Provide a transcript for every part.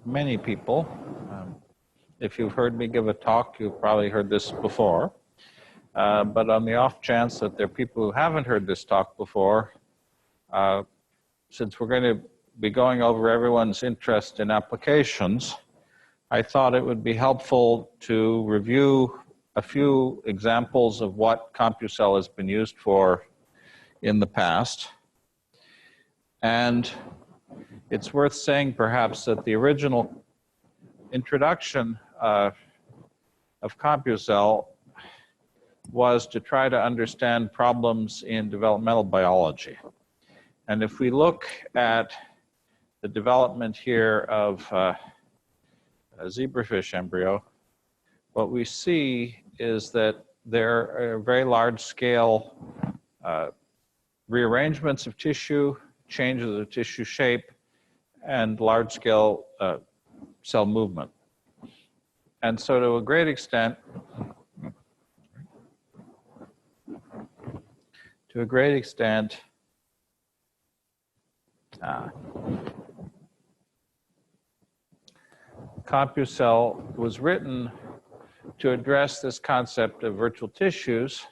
many people. If you've heard me give a talk, you've probably heard this before. But on the off chance that there are people who haven't heard this talk before, since we're going to be going over everyone's interest in applications, I thought it would be helpful to review a few examples of what CompuCell has been used for in the past. And it's worth saying perhaps that the original introduction of CompuCell was to try to understand problems in developmental biology. And if we look at the development here of a zebrafish embryo, what we see is that there are very large scale rearrangements of tissue, changes of tissue shape, and large scale cell movement. And so to a great extent, CompuCell was written to address this concept of virtual tissues.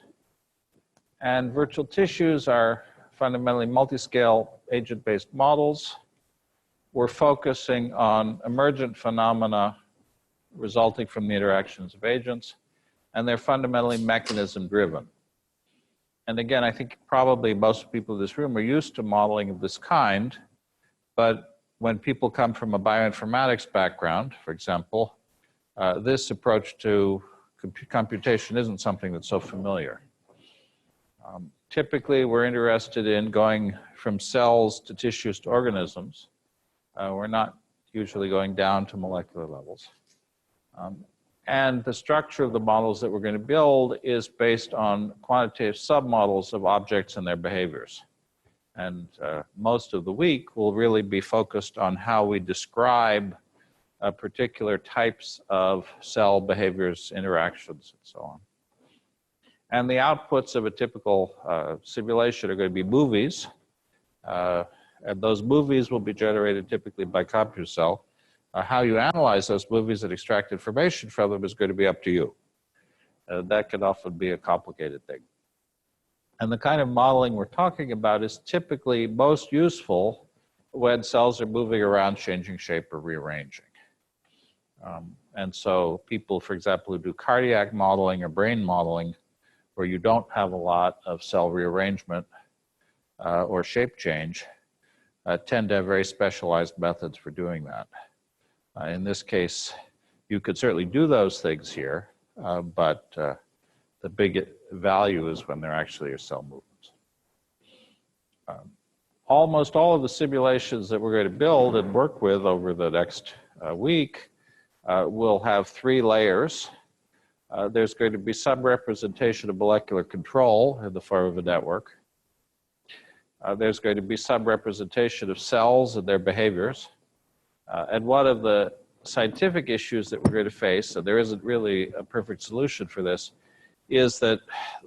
And virtual tissues are fundamentally multi-scale agent-based models. We're focusing on emergent phenomena resulting from the interactions of agents, and they're fundamentally mechanism-driven. And again, I think probably most people in this room are used to modeling of this kind, but when people come from a bioinformatics background, for example, this approach to computation isn't something that's so familiar. Typically, we're interested in going from cells to tissues to organisms. We're not usually going down to molecular levels. And the structure of the models that we're going to build is based on quantitative submodels of objects and their behaviors. And most of the week will really be focused on how we describe particular types of cell behaviors, interactions, and so on. And the outputs of a typical simulation are going to be movies. And those movies will be generated typically by CompuCell. How you analyze those movies and extract information from them is going to be up to you. That can often be a complicated thing. And the kind of modeling we're talking about is typically most useful when cells are moving around, changing shape or rearranging. And so people, for example, who do cardiac modeling or brain modeling, where you don't have a lot of cell rearrangement or shape change, tend to have very specialized methods for doing that. In this case, you could certainly do those things here, but the big value is when there actually are cell movements. Almost all of the simulations that we're going to build and work with over the next week will have three layers. There's going to be some representation of molecular control in the form of a network. There's going to be some representation of cells and their behaviors. And one of the scientific issues that we're going to face, and there isn't really a perfect solution for this, is that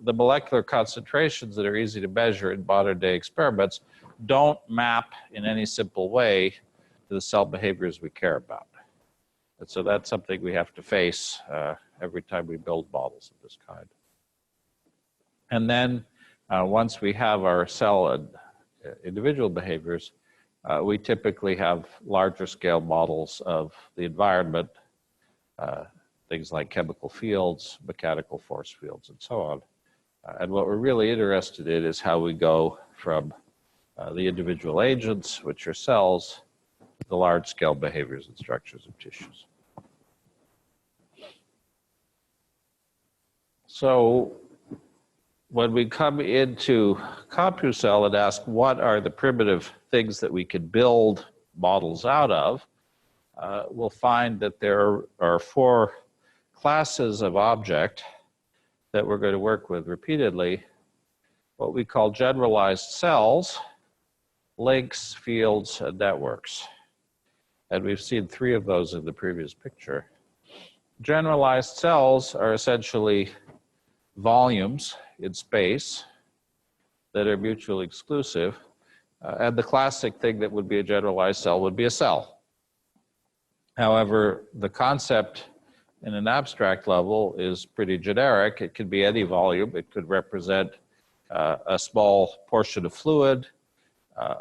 the molecular concentrations that are easy to measure in modern day experiments don't map in any simple way to the cell behaviors we care about. And so that's something we have to face every time we build models of this kind. And then once we have our cell and individual behaviors, we typically have larger scale models of the environment, things like chemical fields, mechanical force fields, and so on. And what we're really interested in is how we go from the individual agents, which are cells, to the large scale behaviors and structures of tissues. So when we come into CompuCell and ask what are the primitive things that we could build models out of, we'll find that there are four classes of object that we're going to work with repeatedly. What we call generalized cells, links, fields, and networks. And we've seen three of those in the previous picture. Generalized cells are essentially volumes in space that are mutually exclusive. And the classic thing that would be a generalized cell would be a cell. However, the concept in an abstract level is pretty generic. It could be any volume. It could represent a small portion of fluid.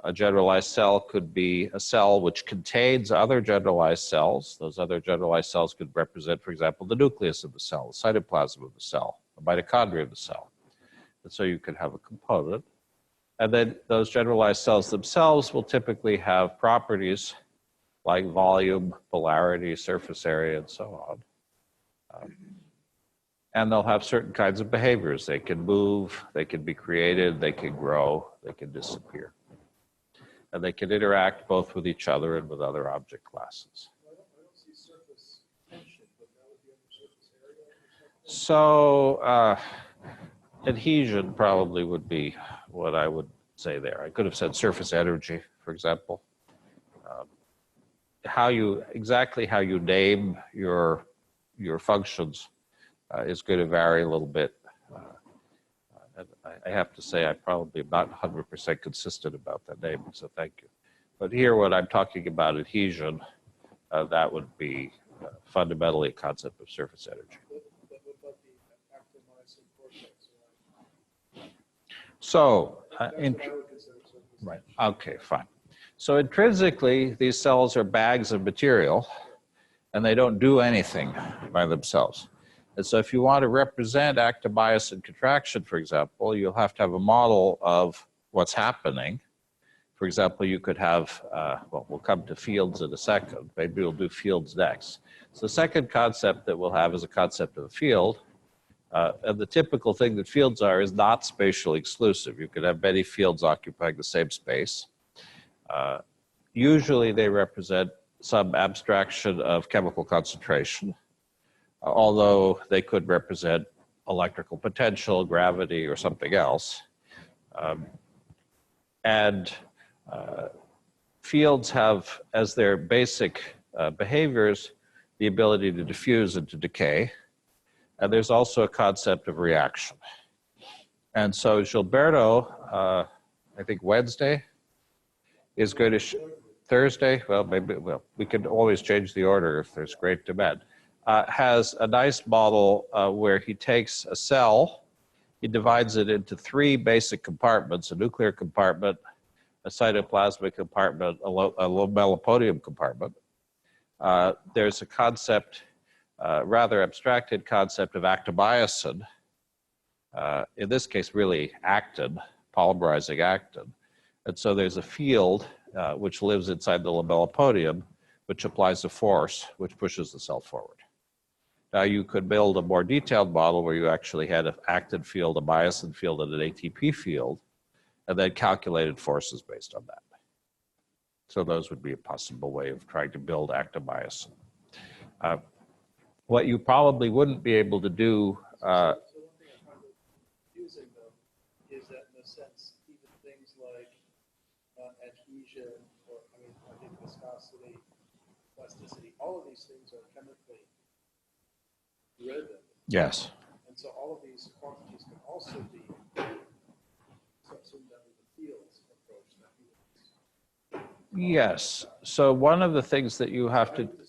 A generalized cell could be a cell which contains other generalized cells. Those other generalized cells could represent, for example, the nucleus of the cell, the cytoplasm of the cell, the mitochondria of the cell. And so you could have a component. And then those generalized cells themselves will typically have properties like volume, polarity, surface area, and so on. And they'll have certain kinds of behaviors. They can move, they can be created, they can grow, they can disappear. And they can interact both with each other and with other object classes. I don't see surface tension, but that would be under surface area. So adhesion probably would be what I would say there. I could have said surface energy, for example. Exactly how you name your functions is going to vary a little bit. I have to say I'm probably not 100% consistent about that naming, so thank you. But here, when I'm talking about adhesion, that would be fundamentally a concept of surface energy. But what about the actin-myosin cortex? So, That's what I would consider surface. right, okay, fine. So intrinsically, these cells are bags of material, and they don't do anything by themselves. And so if you want to represent actin-myosin contraction, for example, you'll have to have a model of what's happening. For example, you could have, well, we'll come to fields in a second. Maybe we'll do fields next. So the second concept that we'll have is a concept of a field. And the typical thing that fields are is not spatially exclusive. You could have many fields occupying the same space. Usually they represent some abstraction of chemical concentration, although they could represent electrical potential, gravity, or something else. Fields have, as their basic behaviors, the ability to diffuse and to decay. And there's also a concept of reaction. And so Gilberto, I think Wednesday, is going to Thursday, well, maybe, well, we can always change the order if there's great demand, has a nice model where he takes a cell, he divides it into three basic compartments: a nuclear compartment, a cytoplasmic compartment, a lamellipodium compartment. There's a concept, rather abstracted concept of actin-myosin, in this case really actin, polymerizing actin. And so there's a field which lives inside the lamellipodium, which applies a force which pushes the cell forward. Now you could build a more detailed model where you actually had an actin field, a myosin field, and an ATP field, and then calculated forces based on that. So those would be a possible way of trying to build actin-myosin. What you probably wouldn't be able to do. So one thing I find confusing though is that in a sense, even things like adhesion, or I think viscosity, plasticity, all of these things are chemically driven. Yes. And so all of these quantities can also be subsumed under the fields approach that you Yes. So one of the things that you have to. distinguish.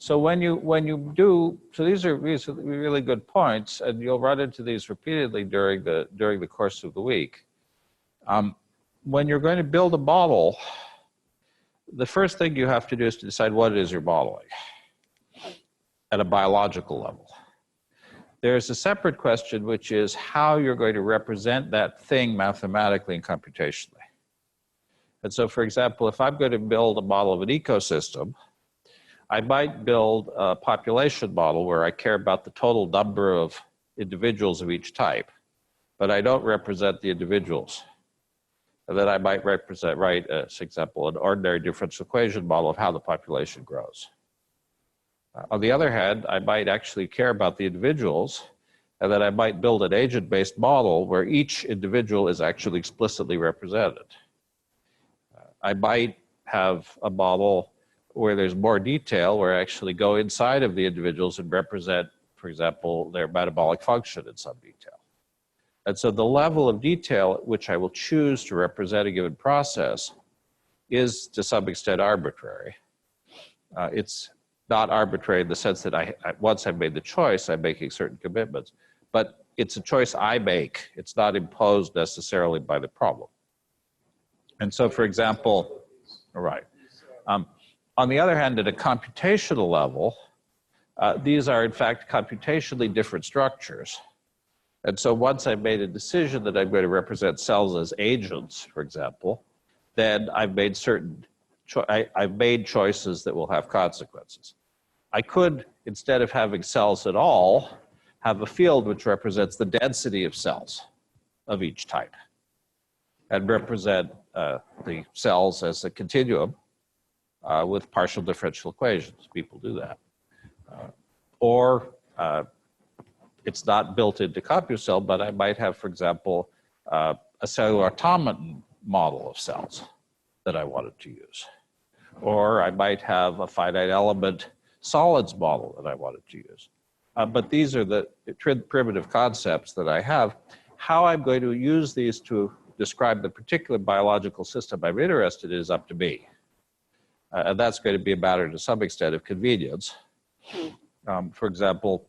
So when you do, so these are really good points, and you'll run into these repeatedly during the course of the week. When you're going to build a model, the first thing you have to do is to decide what it is you're modeling at a biological level. There's a separate question, which is how you're going to represent that thing mathematically and computationally. And so, for example, if I'm going to build a model of an ecosystem, I might build a population model where I care about the total number of individuals of each type, but I don't represent the individuals. And then I might write, for example, an ordinary differential equation model of how the population grows. On the other hand, I might actually care about the individuals, and then I might build an agent-based model where each individual is actually explicitly represented. I might have a model where there's more detail, where I actually go inside of the individuals and represent, for example, their metabolic function in some detail. And so the level of detail at which I will choose to represent a given process is to some extent arbitrary. It's not arbitrary in the sense that once I've made the choice, I'm making certain commitments, but it's a choice I make. It's not imposed necessarily by the problem. And so, for example, right. On the other hand, at a computational level, these are in fact computationally different structures. And so once I've made a decision that I'm going to represent cells as agents, for example, then I've made I've made choices that will have consequences. I could, instead of having cells at all, have a field which represents the density of cells of each type and represent the cells as a continuum with partial differential equations. People do that. Or it's not built into CompuCell, but I might have, for example, a cellular automaton model of cells that I wanted to use. Or I might have a finite element solids model that I wanted to use. But these are the primitive concepts that I have. How I'm going to use these to describe the particular biological system I'm interested in is up to me. And that's going to be a matter to some extent of convenience. For example,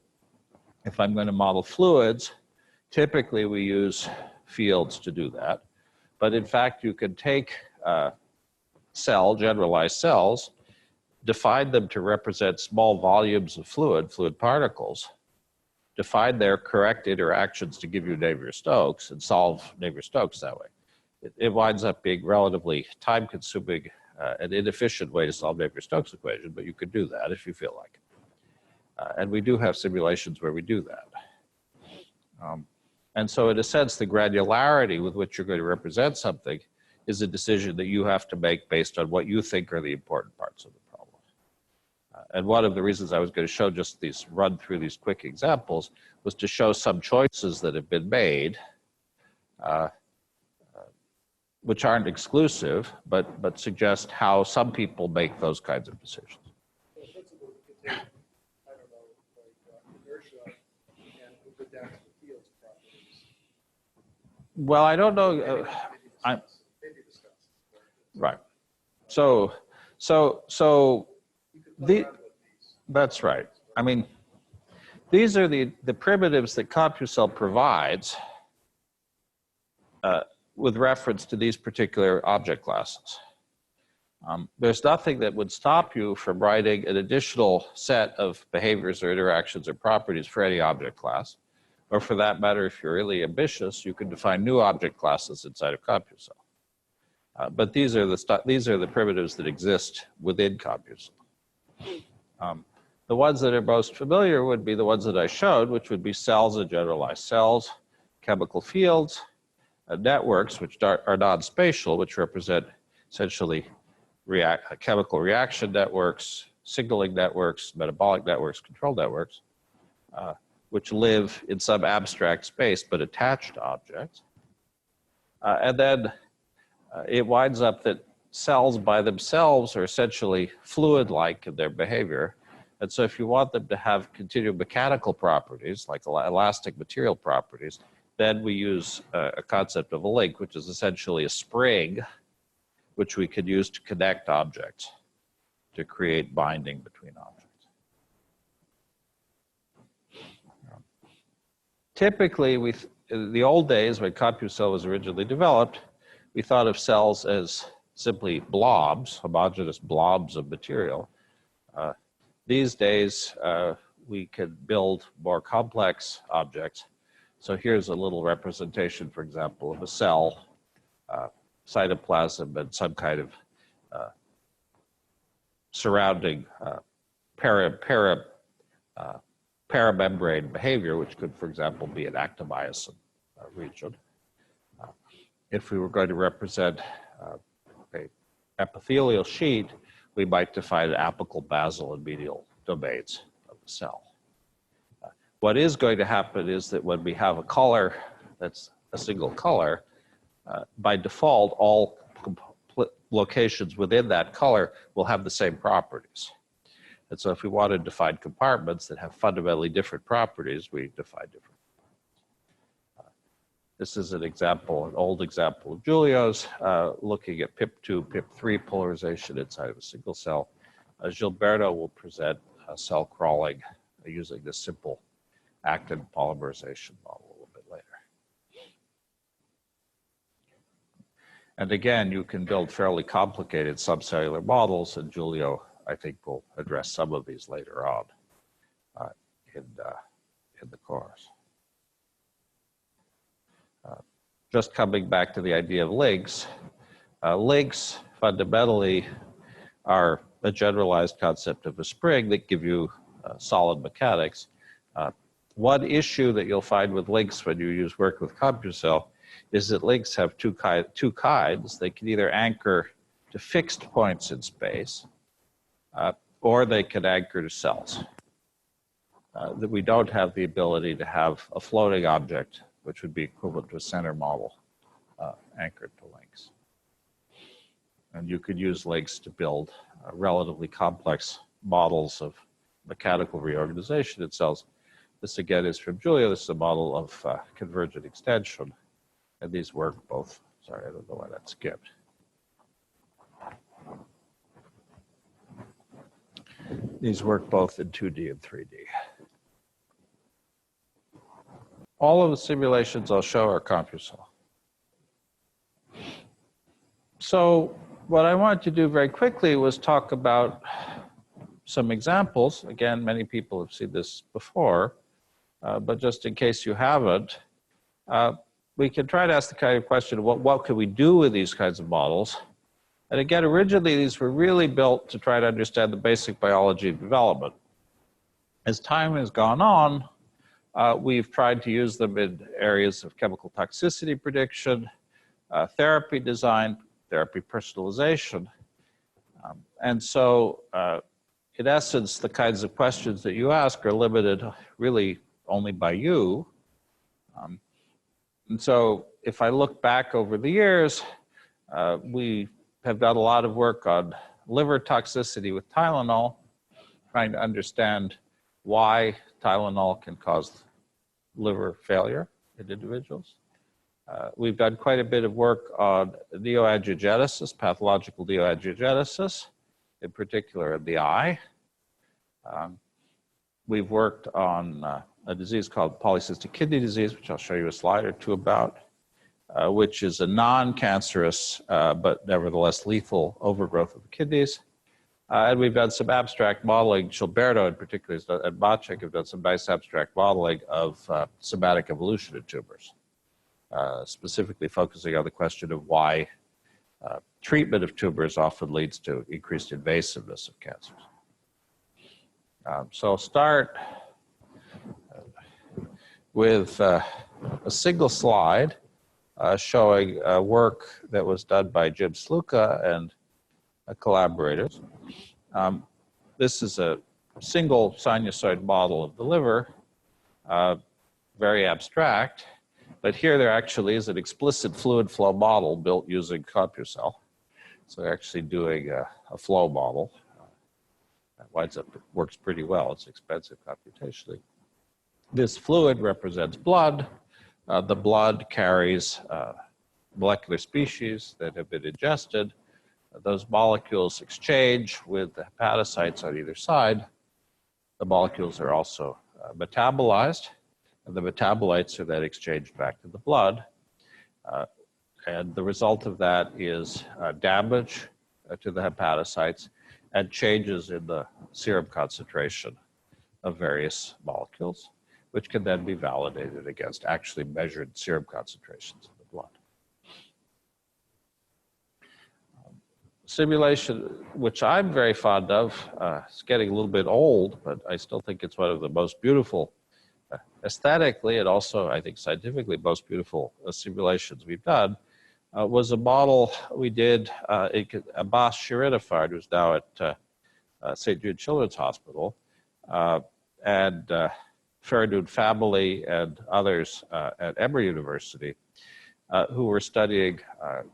if I'm going to model fluids, typically we use fields to do that. But in fact, you can take generalized cells, define them to represent small volumes of fluid particles, define their correct interactions to give you Navier-Stokes, and solve Navier-Stokes that way. It winds up being relatively time-consuming and inefficient way to solve Navier-Stokes equation, but you could do that if you feel like it. And we do have simulations where we do that. And so in a sense, the granularity with which you're going to represent something is a decision that you have to make based on what you think are the important parts of the problem. And one of the reasons I was going to show just run through these quick examples was to show some choices that have been made, which aren't exclusive, but suggest how some people make those kinds of decisions. So in principle, we could take, I don't know, like inertia and move it down to the field's properties. Well, I don't know. Maybe discuss. Right. So that's right. I mean, these are the primitives that CompuCell provides with reference to these particular object classes. There's nothing that would stop you from writing an additional set of behaviors or interactions or properties for any object class. Or for that matter, if you're really ambitious, you can define new object classes inside of CompuCell. But these are the primitives that exist within CompuCell. The ones that are most familiar would be the ones that I showed, which would be cells and generalized cells, chemical fields, networks, which are non-spatial, which represent essentially chemical reaction networks, signaling networks, metabolic networks, control networks, which live in some abstract space but attached to objects. And then it winds up that cells by themselves are essentially fluid-like in their behavior. And so if you want them to have continuum mechanical properties, like elastic material properties, then we use a concept of a link, which is essentially a spring, which we could use to connect objects, to create binding between objects. Typically, in the old days when CompuCell was originally developed, we thought of cells as simply blobs, homogeneous blobs of material. These days, we can build more complex objects. So here's a little representation, for example, of a cell, cytoplasm, and some kind of surrounding paramembrane behavior, which could, for example, be an actomyosin region. If we were going to represent an epithelial sheet, we might define apical, basal, and medial domains of the cell. What is going to happen is that when we have a color that's a single color, by default, all locations within that color will have the same properties. And so if we want to define compartments that have fundamentally different properties, we define different. This is an example, an old example of Giulio's, looking at PIP2, PIP3 polarization inside of a single cell. Gilberto will present cell crawling using this simple actin polymerization model a little bit later. And again, you can build fairly complicated subcellular models, and Giulio, I think, will address some of these later on in the course. Just coming back to the idea of links, links fundamentally are a generalized concept of a spring that give you solid mechanics. One issue that you'll find with links when you work with CompuCell is that links have two kinds. They can either anchor to fixed points in space, or they can anchor to cells. That we don't have the ability to have a floating object, which would be equivalent to a center model anchored to links. And you could use links to build relatively complex models of mechanical reorganization in cells. This again is from Giulio. This is a model of convergent extension. And these work both, sorry, I don't know why that skipped. These work both in 2D and 3D. All of the simulations I'll show are CompuCell. So what I wanted to do very quickly was talk about some examples. Again, many people have seen this before, but just in case you haven't, we can try to ask the kind of question, what could we do with these kinds of models? And again, originally, these were really built to try to understand the basic biology of development. As time has gone on, we've tried to use them in areas of chemical toxicity prediction, therapy design, therapy personalization. And so, in essence, the kinds of questions that you ask are limited really only by you. And so, if I look back over the years, we have done a lot of work on liver toxicity with Tylenol, trying to understand why Tylenol can cause liver failure in individuals. We've done quite a bit of work on neoangiogenesis, pathological neoangiogenesis, in particular in the eye. We've worked on a disease called polycystic kidney disease, which I'll show you a slide or two about, which is a non-cancerous but nevertheless lethal overgrowth of the kidneys. And we've done some abstract modeling. Gilberto, in particular, and Maciek have done some nice abstract modeling of somatic evolution in tumors, specifically focusing on the question of why treatment of tumors often leads to increased invasiveness of cancers. So I'll start with a single slide showing work that was done by Jim Sluka and collaborators. This is a single sinusoid model of the liver, very abstract, but here there actually is an explicit fluid flow model built using CompuCell. So they're actually doing a flow model. That winds up, it works pretty well. It's expensive computationally. This fluid represents blood. The blood carries molecular species that have been ingested. Those molecules exchange with the hepatocytes on either side. The molecules are also metabolized, and the metabolites are then exchanged back to the blood. And the result of that is damage to the hepatocytes and changes in the serum concentration of various molecules, which can then be validated against actually measured serum concentrations in the blood. Simulation, which I'm very fond of, it's getting a little bit old, but I still think it's one of the most beautiful, aesthetically and also, I think, scientifically most beautiful simulations we've done, was a model we did, Abbas Shirinifard, who's now at St. Jude Children's Hospital, and Faridoon family and others at Emory University, who were studying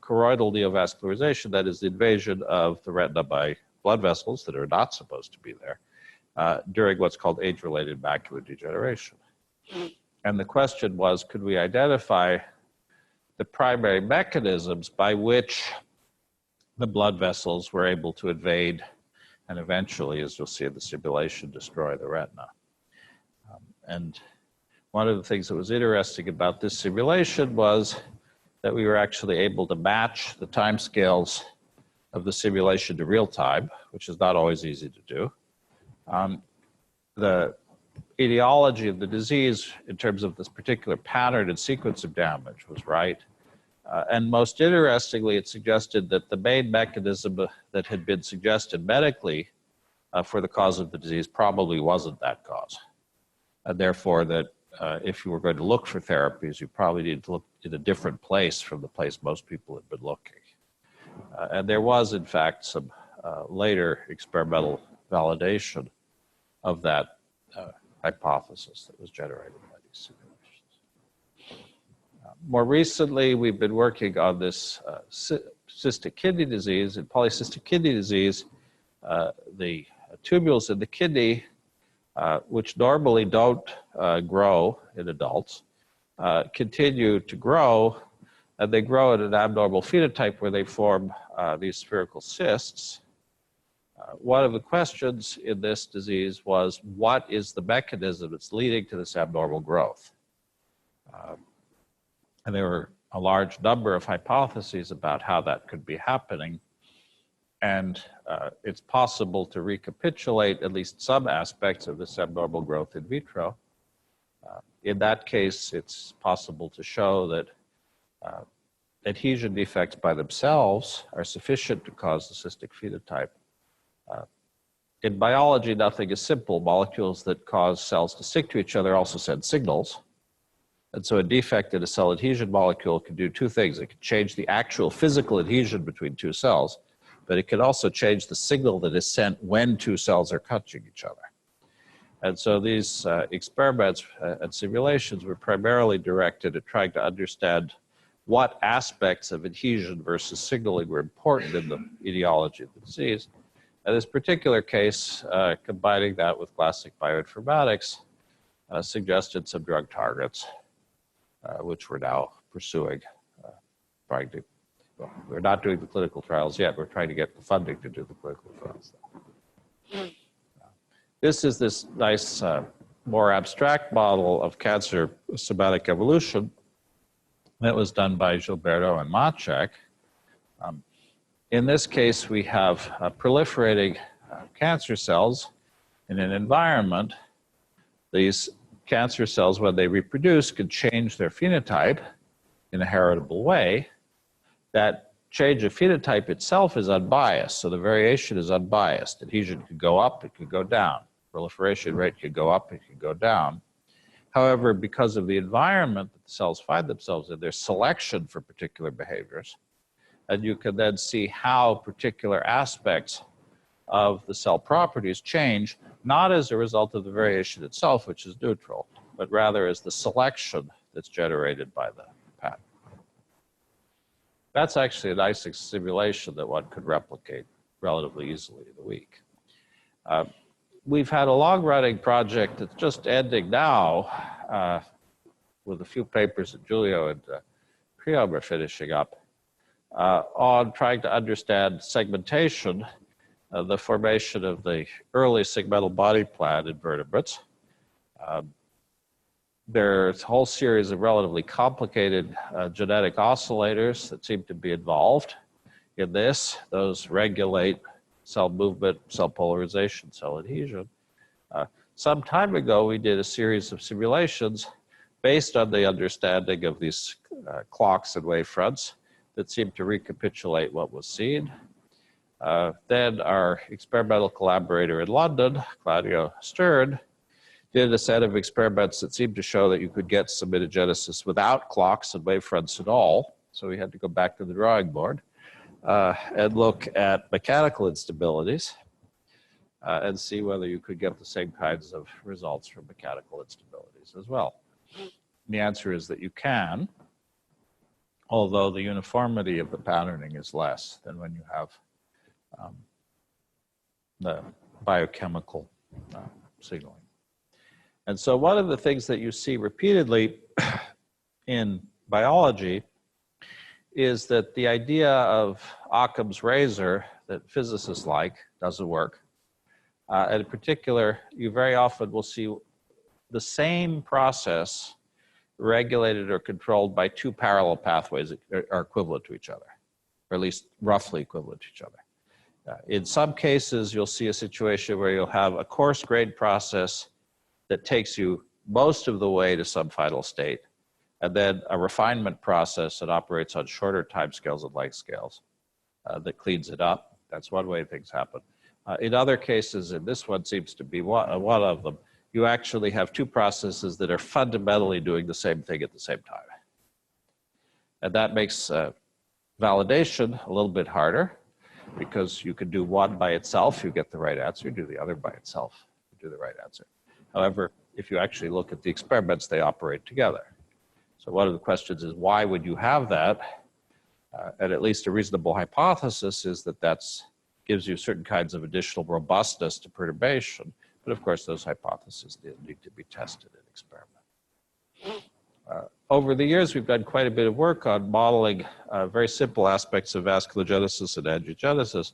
choroidal neovascularization, that is the invasion of the retina by blood vessels that are not supposed to be there, during what's called age-related macular degeneration. And the question was, could we identify the primary mechanisms by which the blood vessels were able to invade and eventually, as you'll see in the simulation, destroy the retina. And one of the things that was interesting about this simulation was that we were actually able to match the timescales of the simulation to real time, which is not always easy to do. The etiology of the disease in terms of this particular pattern and sequence of damage was right. And most interestingly, it suggested that the main mechanism that had been suggested medically for the cause of the disease probably wasn't that cause. And therefore that if you were going to look for therapies, you probably needed to look in a different place from the place most people had been looking. And there was, in fact, some later experimental validation of that hypothesis that was generated by these simulations. More recently, we've been working on this cystic kidney disease. In polycystic kidney disease, the tubules in the kidney, which normally don't grow in adults, continue to grow, and they grow in an abnormal phenotype where they form these spherical cysts. One of the questions in this disease was, what is the mechanism that's leading to this abnormal growth? And there were a large number of hypotheses about how that could be happening. And it's possible to recapitulate at least some aspects of this abnormal growth in vitro. In that case, it's possible to show that adhesion defects by themselves are sufficient to cause the cystic phenotype. In biology, nothing is simple. Molecules that cause cells to stick to each other also send signals. And so a defect in a cell adhesion molecule can do two things. It can change the actual physical adhesion between two cells, but it can also change the signal that is sent when two cells are touching each other. And so these experiments and simulations were primarily directed at trying to understand what aspects of adhesion versus signaling were important in the etiology of the disease. In this particular case, combining that with classic bioinformatics suggested some drug targets, which we're now pursuing, trying to, well, we're not doing the clinical trials yet. We're trying to get the funding to do the clinical trials. This is this nice, more abstract model of cancer somatic evolution that was done by Gilberto and Maciek. In this case, we have proliferating cancer cells in an environment. These cancer cells, when they reproduce, could change their phenotype in a heritable way. That change of phenotype itself is unbiased, so the variation is unbiased. Adhesion could go up, it could go down. Proliferation rate could go up, it could go down. However, because of the environment that the cells find themselves in, there's selection for particular behaviors. And you can then see how particular aspects of the cell properties change, not as a result of the variation itself, which is neutral, but rather as the selection that's generated by the pattern. That's actually a nice simulation that one could replicate relatively easily in a week. We've had a long-running project that's just ending now with a few papers that Giulio and Priam are finishing up on trying to understand segmentation, the formation of the early segmental body plan in vertebrates. There's a whole series of relatively complicated genetic oscillators that seem to be involved in this. Those regulate cell movement, cell polarization, cell adhesion. Some time ago, we did a series of simulations based on the understanding of these clocks and wavefronts that seemed to recapitulate what was seen. Then our experimental collaborator in London, Claudio Stern, did a set of experiments that seemed to show that you could get somatogenesis without clocks and wavefronts at all. So we had to go back to the drawing board and look at mechanical instabilities and see whether you could get the same kinds of results from mechanical instabilities as well. And the answer is that you can, although the uniformity of the patterning is less than when you have the biochemical signaling. And so one of the things that you see repeatedly in biology is that the idea of Occam's razor that physicists like doesn't work. And in particular, you very often will see the same process regulated or controlled by two parallel pathways that are equivalent to each other, or at least roughly equivalent to each other. In some cases, you'll see a situation where you'll have a coarse grained process that takes you most of the way to some final state, and then a refinement process that operates on shorter timescales and length scales that cleans it up. That's one way things happen. In other cases, and this one seems to be one of them, you actually have two processes that are fundamentally doing the same thing at the same time. And that makes validation a little bit harder, because you can do one by itself, you get the right answer, do the other by itself, you do the right answer. However, if you actually look at the experiments, they operate together. So one of the questions is, why would you have that? And at least a reasonable hypothesis is that that's gives you certain kinds of additional robustness to perturbation. But of course, those hypotheses need to be tested in experiment. Over the years, we've done quite a bit of work on modeling very simple aspects of vasculogenesis and angiogenesis.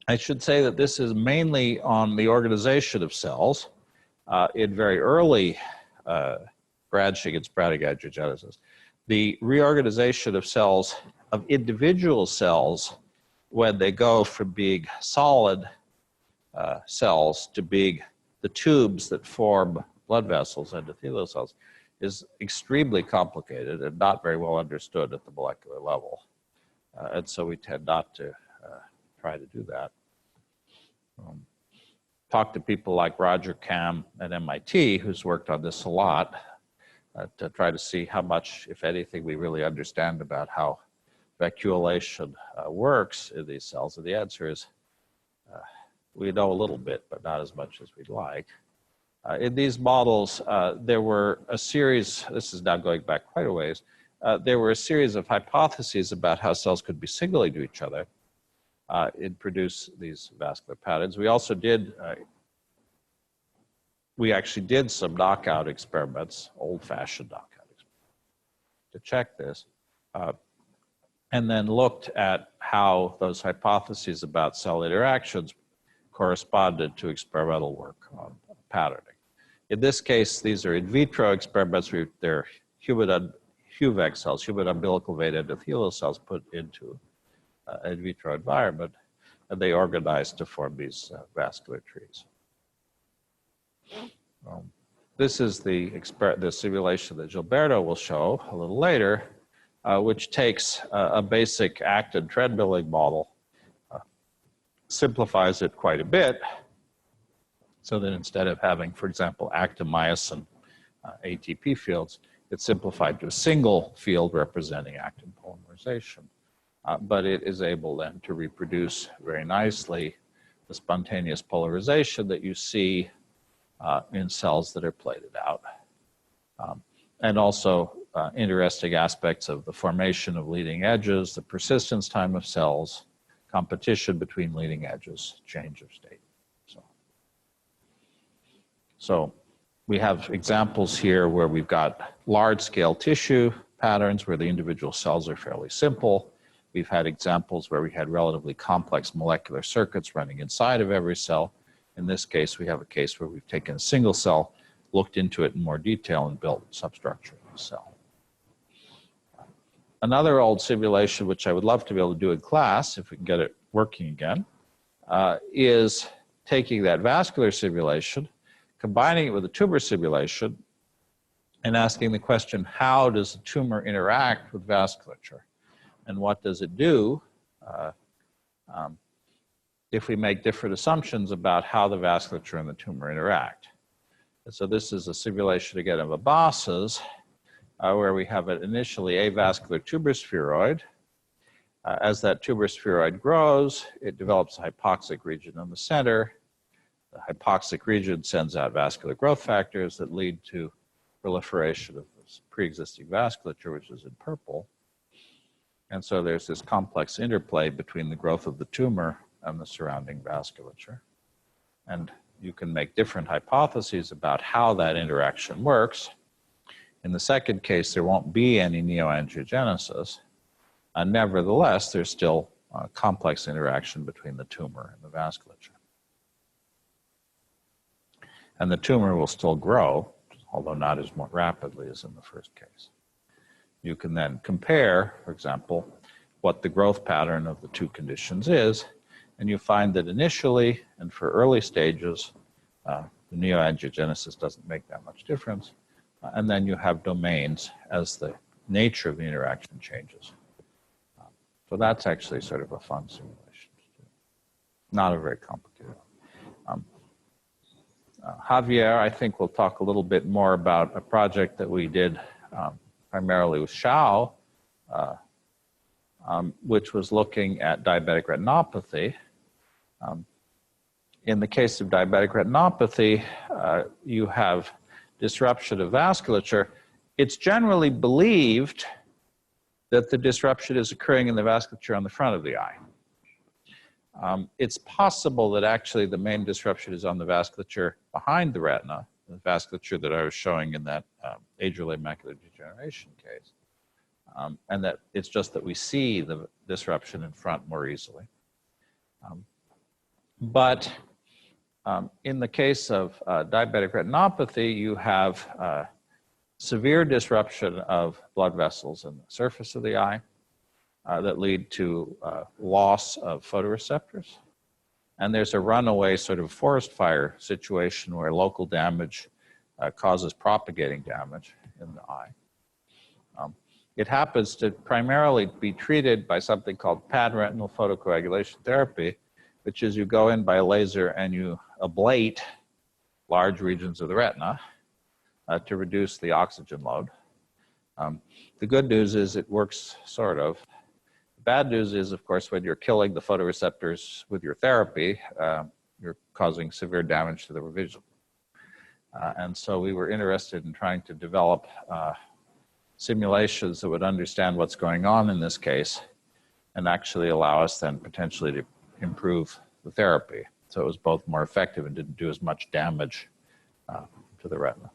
I should say that this is mainly on the organization of cells in very early branching and sprouting angiogenesis. The reorganization of cells, of individual cells, when they go from being solid cells to being the tubes that form blood vessels, endothelial cells, is extremely complicated and not very well understood at the molecular level. And so we tend not to try to do that. Talk to people like Roger Kamm at MIT, who's worked on this a lot, to try to see how much, if anything, we really understand about how vacuolation works in these cells. And the answer is we know a little bit, but not as much as we'd like. In these models, there were a series, this is now going back quite a ways, there were a series of hypotheses about how cells could be signaling to each other and produce these vascular patterns. We also did, we actually did some knockout experiments, old-fashioned knockout experiments, to check this, and then looked at how those hypotheses about cell interactions corresponded to experimental work on patterning. In this case, these are in vitro experiments. They're human HUVEC cells, human umbilical vein endothelial cells, put into an in vitro environment, and they organize to form these vascular trees. This is the simulation that Gilberto will show a little later, which takes a basic actin treadmilling model, simplifies it quite a bit, so that instead of having, for example, actin-myosin ATP fields, it's simplified to a single field representing actin polymerization. But it is able then to reproduce very nicely the spontaneous polarization that you see in cells that are plated out. And also interesting aspects of the formation of leading edges, the persistence time of cells, competition between leading edges, change of state. So we have examples here where we've got large-scale tissue patterns where the individual cells are fairly simple. We've had examples where we had relatively complex molecular circuits running inside of every cell. In this case, we have a case where we've taken a single cell, looked into it in more detail, and built substructure of the cell. Another old simulation, which I would love to be able to do in class, if we can get it working again, is taking that vascular simulation, combining it with a tumor simulation, and asking the question, how does the tumor interact with vasculature? And what does it do if we make different assumptions about how the vasculature and the tumor interact? And so this is a simulation, again, of Abbas's, where we have an initially avascular tumor spheroid. As that tumor spheroid grows, it develops a hypoxic region in the center. The hypoxic region sends out vascular growth factors that lead to proliferation of this pre-existing vasculature, which is in purple. And so there's this complex interplay between the growth of the tumor and the surrounding vasculature. And you can make different hypotheses about how that interaction works. In the second case, there won't be any neoangiogenesis. Nevertheless, there's still a complex interaction between the tumor and the vasculature. And the tumor will still grow, although not as more rapidly as in the first case. You can then compare, for example, what the growth pattern of the two conditions is, and you find that initially and for early stages, the neoangiogenesis doesn't make that much difference. And then you have domains as the nature of the interaction changes. So that's actually sort of a fun simulation. Not a very complicated one. Javier, I think, will talk a little bit more about a project that we did primarily with Shao, which was looking at diabetic retinopathy. In the case of diabetic retinopathy, you have disruption of vasculature. It's generally believed that the disruption is occurring in the vasculature on the front of the eye. It's possible that actually the main disruption is on the vasculature behind the retina, the vasculature that I was showing in that age-related macular degeneration case, and that it's just that we see the disruption in front more easily. But in the case of diabetic retinopathy, you have severe disruption of blood vessels in the surface of the eye that lead to loss of photoreceptors. And there's a runaway sort of forest fire situation where local damage causes propagating damage in the eye. It happens to primarily be treated by something called panretinal photocoagulation therapy, which is you go in by laser and you ablate large regions of the retina to reduce the oxygen load. The good news is it works sort of. The bad news is, of course, when you're killing the photoreceptors with your therapy, you're causing severe damage to the vision. And so we were interested in trying to develop simulations that would understand what's going on in this case and actually allow us then potentially to improve the therapy. So it was both more effective and didn't do as much damage to the retina.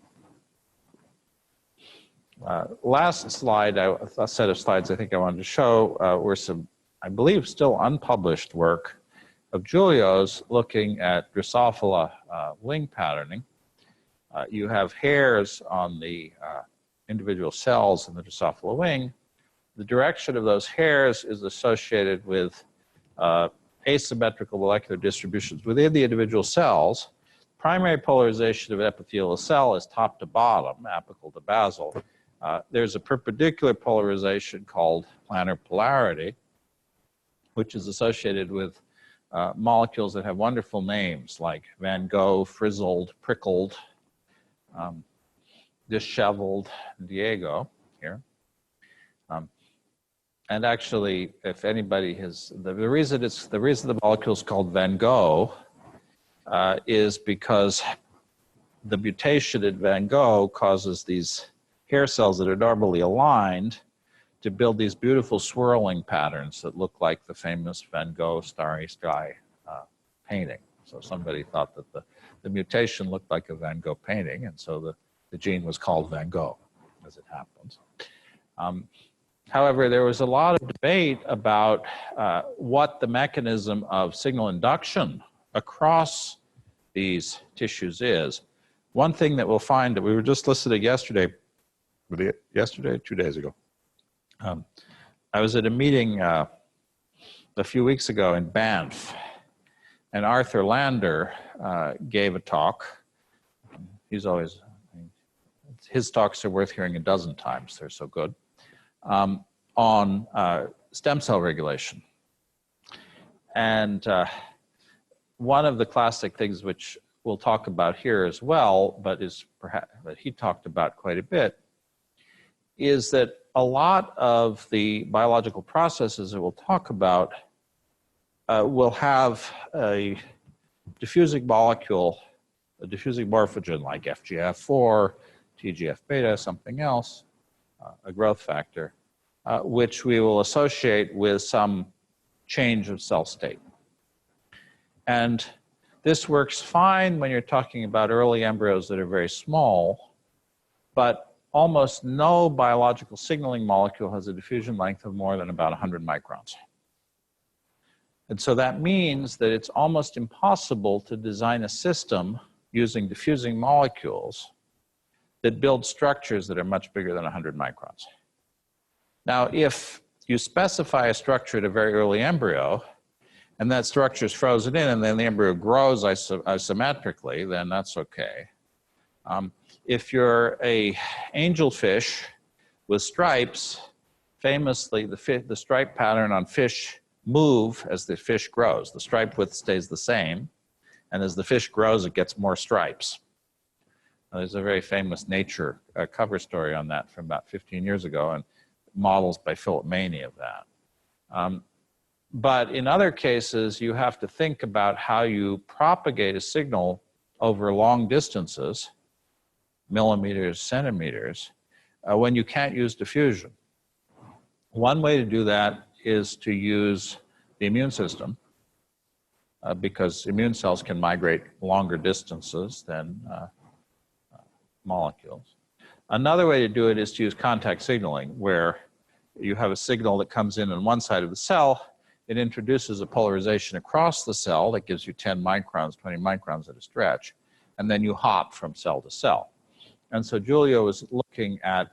Last slide, a set of slides I think I wanted to show were some, I believe, still unpublished work of Giulio's looking at Drosophila wing patterning. You have hairs on the individual cells in the Drosophila wing. The direction of those hairs is associated with asymmetrical molecular distributions within the individual cells. Primary polarization of an epithelial cell is top to bottom, apical to basal. There's a perpendicular polarization called planar polarity, which is associated with molecules that have wonderful names like Van Gogh, frizzled, prickled, disheveled, Diego here. And actually, if anybody has, the reason the molecule is called Van Gogh is because the mutation in Van Gogh causes these hair cells that are normally aligned to build these beautiful swirling patterns that look like the famous Van Gogh Starry Sky painting. So somebody thought that the mutation looked like a Van Gogh painting, and so the gene was called Van Gogh, as it happens. However, there was a lot of debate about what the mechanism of signal induction across these tissues is. One thing that we'll find that we were just listening yesterday, 2 days ago. I was at a meeting a few weeks ago in Banff, and Arthur Lander gave a talk. He's always, his talks are worth hearing a dozen times, they're so good, on stem cell regulation. And one of the classic things which we'll talk about here as well, but he talked about quite a bit, is that a lot of the biological processes that we'll talk about will have a diffusing molecule, a diffusing morphogen like FGF4, TGF-beta, something else, a growth factor, which we will associate with some change of cell state. And this works fine when you're talking about early embryos that are very small, but almost no biological signaling molecule has a diffusion length of more than about 100 microns. And so that means that it's almost impossible to design a system using diffusing molecules that build structures that are much bigger than 100 microns. Now, if you specify a structure at a very early embryo, and that structure is frozen in, and then the embryo grows isometrically, then that's okay. If you're a angelfish with stripes, famously the stripe pattern on fish move as the fish grows. The stripe width stays the same, and as the fish grows, it gets more stripes. Now, there's a very famous Nature cover story on that from about 15 years ago, and models by Philip Maney of that. But in other cases, you have to think about how you propagate a signal over long distances, millimeters, centimeters, when you can't use diffusion. One way to do that is to use the immune system, because immune cells can migrate longer distances than molecules. Another way to do it is to use contact signaling, where you have a signal that comes in on one side of the cell. It introduces a polarization across the cell that gives you 10 microns, 20 microns at a stretch, and then you hop from cell to cell. And so Giulio was looking at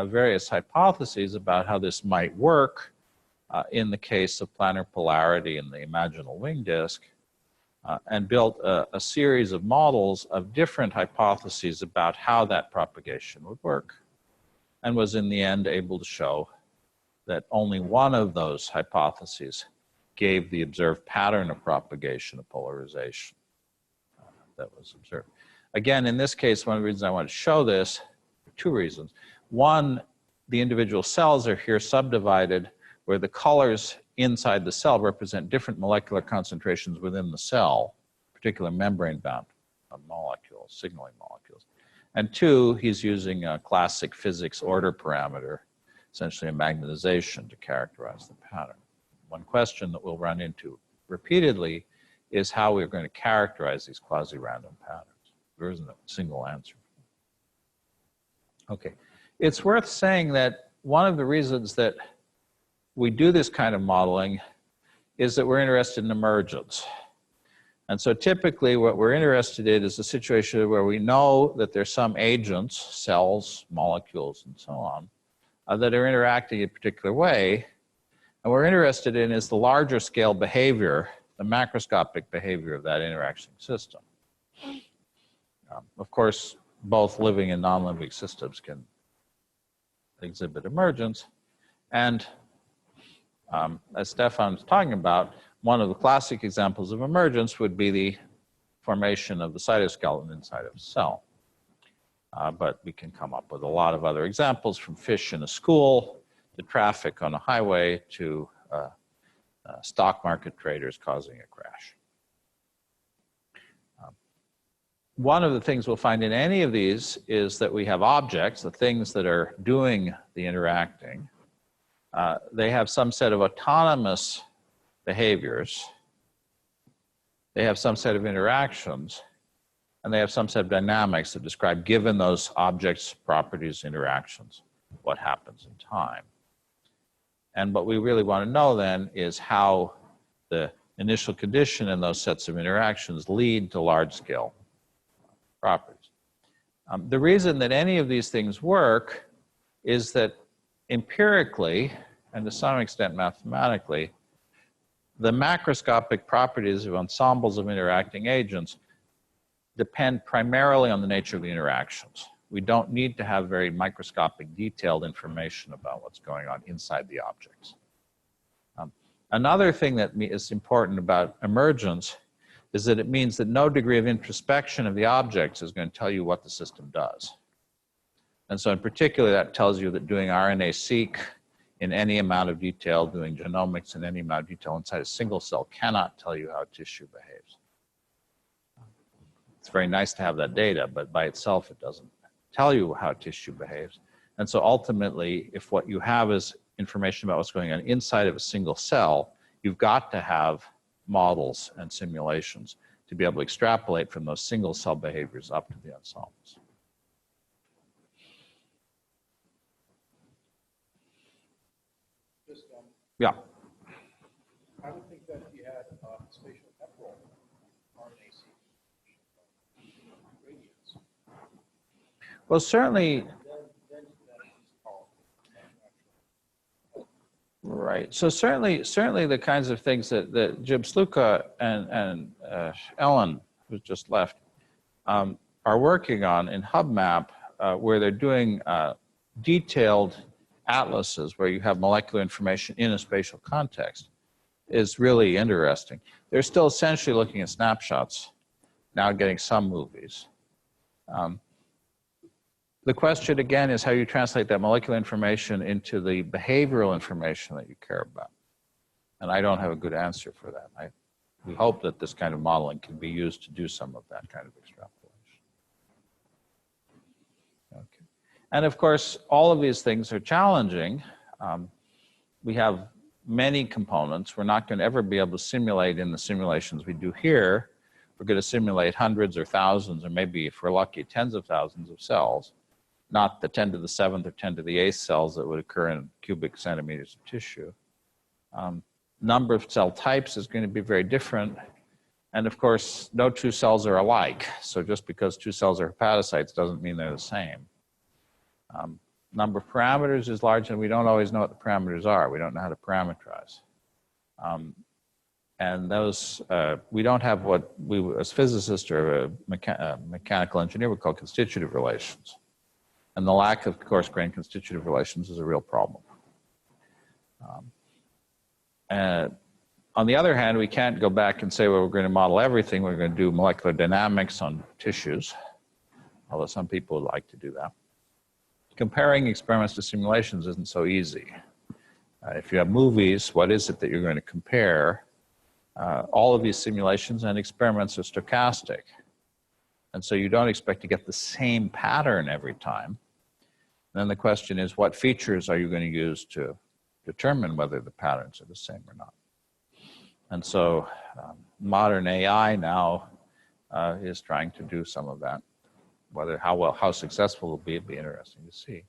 various hypotheses about how this might work in the case of planar polarity in the imaginal wing disk, and built a series of models of different hypotheses about how that propagation would work, and was in the end able to show that only one of those hypotheses gave the observed pattern of propagation of polarization that was observed. Again, in this case, one of the reasons I want to show this, for two reasons. One, the individual cells are here subdivided where the colors inside the cell represent different molecular concentrations within the cell, particular membrane-bound molecules, signaling molecules. And two, he's using a classic physics order parameter, essentially a magnetization, to characterize the pattern. One question that we'll run into repeatedly is how we're going to characterize these quasi-random patterns. There isn't a single answer. Okay, it's worth saying that one of the reasons that we do this kind of modeling is that we're interested in emergence. And so typically what we're interested in is a situation where we know that there's some agents, cells, molecules, and so on, that are interacting in a particular way. And what we're interested in is the larger scale behavior, the macroscopic behavior of that interaction system. Of course, both living and non-living systems can exhibit emergence. And as Stefan was talking about, one of the classic examples of emergence would be the formation of the cytoskeleton inside of a cell. But we can come up with a lot of other examples, from fish in a school, to traffic on a highway, to stock market traders causing a crash. One of the things we'll find in any of these is that we have objects, the things that are doing the interacting. They have some set of autonomous behaviors. They have some set of interactions, and they have some set of dynamics that describe, given those objects, properties, interactions, what happens in time. And what we really want to know then is how the initial condition and those sets of interactions lead to large-scale properties. The reason that any of these things work is that empirically, and to some extent mathematically, the macroscopic properties of ensembles of interacting agents depend primarily on the nature of the interactions. We don't need to have very microscopic, detailed information about what's going on inside the objects. Another thing that is important about emergence is that it means that no degree of introspection of the objects is going to tell you what the system does. And so in particular, that tells you that doing RNA-seq in any amount of detail, doing genomics in any amount of detail inside a single cell cannot tell you how tissue behaves. It's very nice to have that data, but by itself it doesn't tell you how tissue behaves. And so ultimately, if what you have is information about what's going on inside of a single cell, you've got to have models and simulations to be able to extrapolate from those single cell behaviors up to the ensembles. Yeah. I would think that if you had spatial temporal RNA sequencing gradients, Well, certainly, then you could actually use polymerase. right. So certainly the kinds of things that Jim Sluka and Ellen, who's just left, are working on in HubMap, where they're doing detailed atlases where you have molecular information in a spatial context, is really interesting. They're still essentially looking at snapshots, now getting some movies. The question again is how you translate that molecular information into the behavioral information that you care about. And I don't have a good answer for that. We hope that this kind of modeling can be used to do some of that kind of extrapolation. Okay. And of course, all of these things are challenging. We have many components. We're not going to ever be able to simulate in the simulations we do here. We're going to simulate hundreds or thousands, or maybe, if we're lucky, tens of thousands of cells, not the 10 to the 7th or 10 to the 8th cells that would occur in cubic centimeters of tissue. Number of cell types is going to be very different. And of course, no two cells are alike. So just because two cells are hepatocytes doesn't mean they're the same. Number of parameters is large, and we don't always know what the parameters are. We don't know how to parameterize. And those, we don't have what we, as physicists or a mechanical engineer, would call constitutive relations. And the lack of coarse-grained constitutive relations is a real problem. And on the other hand, we can't go back and say, well, we're going to model everything. We're going to do molecular dynamics on tissues, although some people would like to do that. Comparing experiments to simulations isn't so easy. If you have movies, what is it that you're going to compare? All of these simulations and experiments are stochastic. And so you don't expect to get the same pattern every time. And then the question is, what features are you going to use to determine whether the patterns are the same or not? And so modern AI now is trying to do some of that. How successful it'll be interesting to see.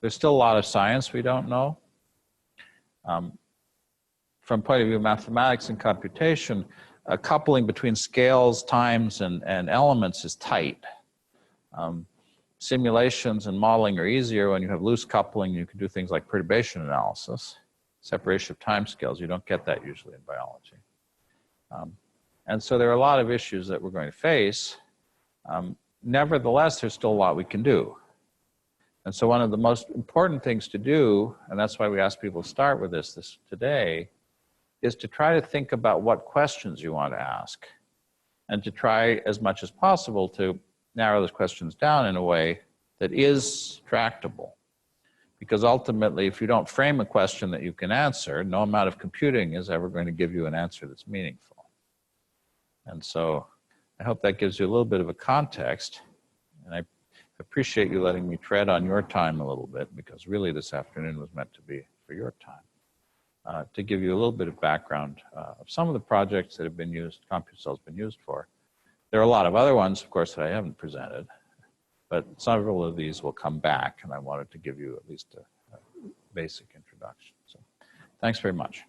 There's still a lot of science we don't know. From point of view of mathematics and computation, a coupling between scales, times, and elements is tight. Simulations and modeling are easier when you have loose coupling. You can do things like perturbation analysis, separation of timescales. You don't get that usually in biology. And so there are a lot of issues that we're going to face. Nevertheless, there's still a lot we can do. And so one of the most important things to do, and that's why we ask people to start with this today, is to try to think about what questions you want to ask, and to try as much as possible to narrow those questions down in a way that is tractable. Because ultimately, if you don't frame a question that you can answer, no amount of computing is ever going to give you an answer that's meaningful. And so I hope that gives you a little bit of a context, and I appreciate you letting me tread on your time a little bit, because really this afternoon was meant to be for your time, to give you a little bit of background of some of the projects that have been used, CompuCell's been used for. There are a lot of other ones, of course, that I haven't presented, but several of these will come back, and I wanted to give you at least a basic introduction. So thanks very much.